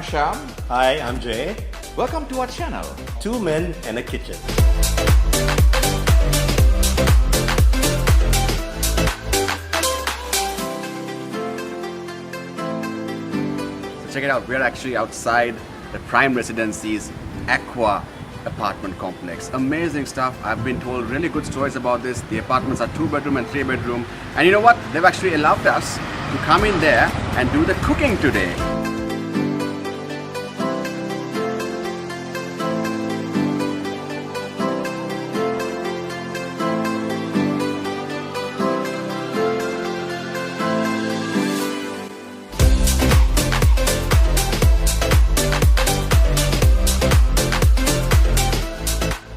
Shyam. Hi, I'm Jay. Welcome to our channel. Two men and a kitchen. So check it out, we're actually outside the Prime Residency's Aqua apartment complex. Amazing stuff. I've been told really good stories about this. The apartments are 2-bedroom and 3-bedroom. And you know what? They've actually allowed us to come in there and do the cooking today.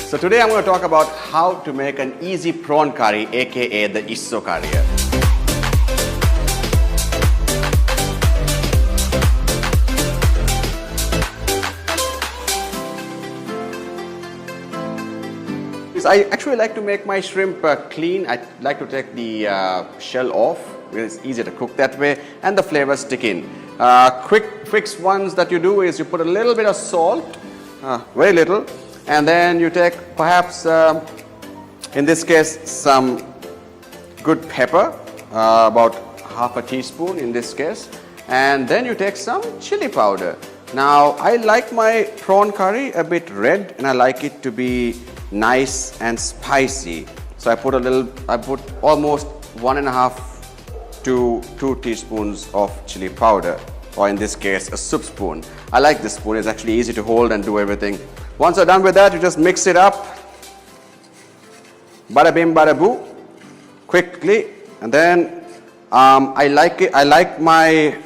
So today I'm going to talk about how to make an easy prawn curry, aka the Isso curry. I actually like to make my shrimp clean. I like to take the shell off because it's easier to cook that way and the flavors stick in. Quick fix ones that you do is you put a little bit of salt, very little, and then you take perhaps, in this case, some good pepper, about half a teaspoon in this case, and then you take some chili powder. Now, I like my prawn curry a bit red and I like it to be nice and spicy. So I put almost 1.5 to 2 teaspoons of chili powder, or in this case, a soup spoon. I like this spoon, it's actually easy to hold and do everything. Once you're done with that, you just mix it up, bada bim, bada boo, quickly, and then I like my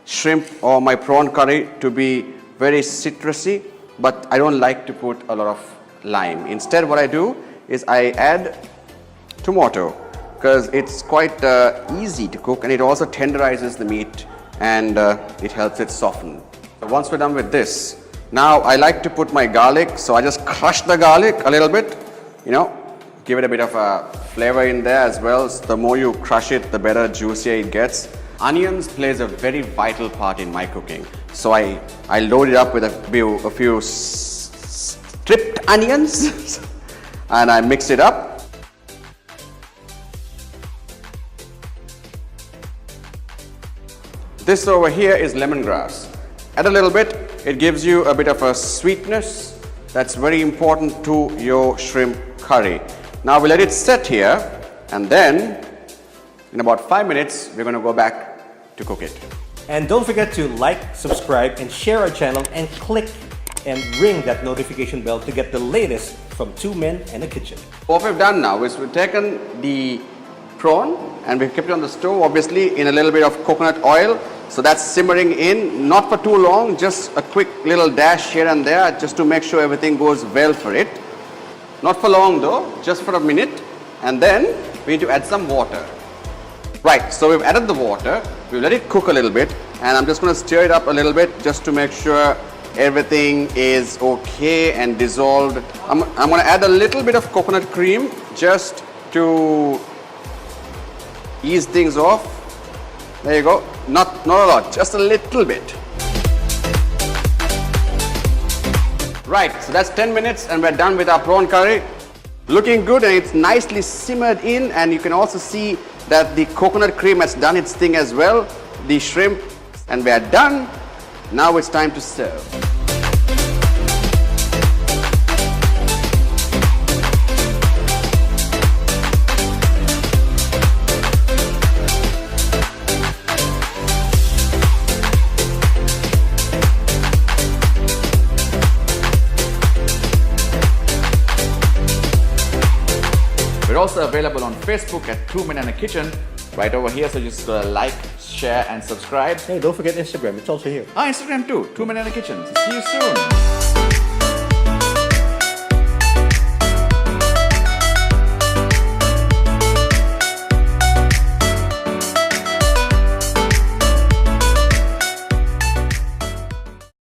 shrimp or my prawn curry to be very citrusy, but I don't like to put a lot of lime. Instead, what I do is I add tomato because it's quite easy to cook and it also tenderizes the meat and it helps it soften. Once we're done with this, now I like to put my garlic, so I just crush the garlic a little bit, give it a bit of a flavor in there as well. So the more you crush it, the better juicier it gets. Onions plays a very vital part in my cooking. So I load it up with a few stripped onions and I mix it up. This over here is lemongrass. Add a little bit, it gives you a bit of a sweetness that's very important to your shrimp curry. Now we let it set here and then in about 5 minutes we're going to go back to cook it. And don't forget to like, subscribe, and share our channel and click and ring that notification bell to get the latest from Two Men and a Kitchen. What we've done now is we've taken the prawn and we've kept it on the stove, obviously in a little bit of coconut oil. So that's simmering in, not for too long, just a quick little dash here and there just to make sure everything goes well for it. Not for long though, just for a minute. And then we need to add some water. Right, so we've added the water, we've let it cook a little bit, and I'm just going to stir it up a little bit just to make sure everything is okay and dissolved. I'm going to add a little bit of coconut cream just to ease things off. There you go. Not a lot, just a little bit. Right, so that's 10 minutes and we're done with our prawn curry. Looking good and it's nicely simmered in, and you can also see that the coconut cream has done its thing as well. The shrimp, and we are done. Now it's time to serve. We're also available on Facebook at Two Men and a Kitchen, right over here. So just like, share, and subscribe. Hey, don't forget Instagram, it's also here. Instagram too, Two Men and a Kitchen. See you soon.